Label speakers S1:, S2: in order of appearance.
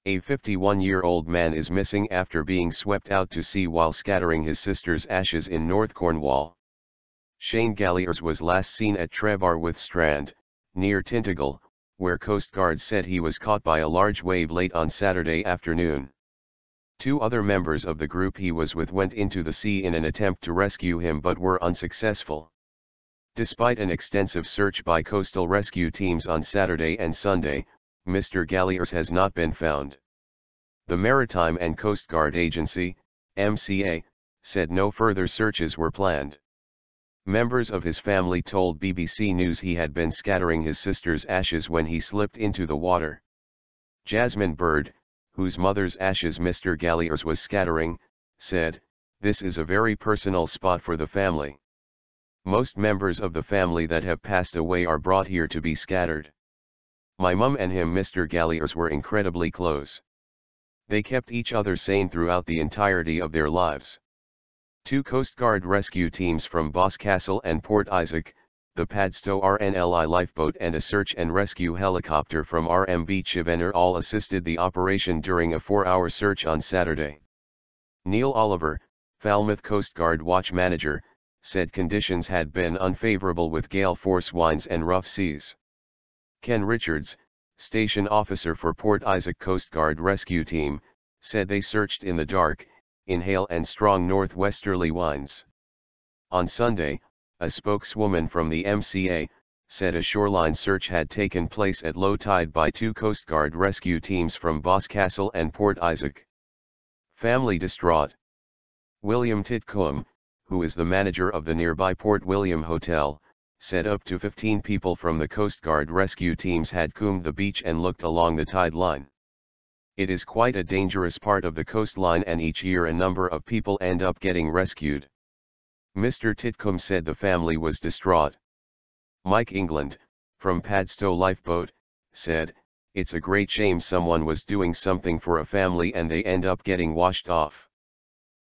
S1: A 51-year-old man is missing after being swept out to sea while scattering his sister's ashes in North Cornwall. Mr Galliers was last seen at Trebarwith Strand, near Tintagel, where coastguards said he was caught by a large wave late on Saturday afternoon. 2 other members of the group he was with went into the sea in an attempt to rescue him but were unsuccessful. Despite an extensive search by coastal rescue teams on Saturday and Sunday, Mr Galliers has not been found. The Maritime and Coastguard Agency, MCA, said no further searches were planned. Members of his family told BBC News he had been scattering his sister's ashes when he slipped into the water. Jasmine Bird, whose mother's ashes Mr Galliers was scattering, said, "This is a very personal spot for the family. Most members of the family that have passed away are brought here to be scattered. My mum and him Mr Galliers were incredibly close. They kept each other sane throughout the entirety of their lives." 2 Coastguard rescue teams from Boscastle and Port Isaac, the Padstow RNLI lifeboat and a search and rescue helicopter from RMB Chivener all assisted the operation during a 4-hour search on Saturday. Neil Oliver, Falmouth Coastguard watch manager, said conditions had been unfavourable with gale force winds and rough seas. Ken Richards, station officer for Port Isaac Coastguard rescue team, said they searched in the dark, in hail and strong northwesterly winds. On Sunday, a spokeswoman from the MCA, said a shoreline search had taken place at low tide by 2 Coastguard rescue teams from Boscastle and Port Isaac. Family distraught. William Titcombe, who is the manager of the nearby Port William Hotel, said up to 15 people from the Coastguard rescue teams had combed the beach and looked along the tide line. It is quite a dangerous part of the coastline and each year a number of people end up getting rescued. Mr Titcombe said the family was distraught. Mike England, from Padstow Lifeboat, said, "It's a great shame someone was doing something for a family and they end up getting washed off."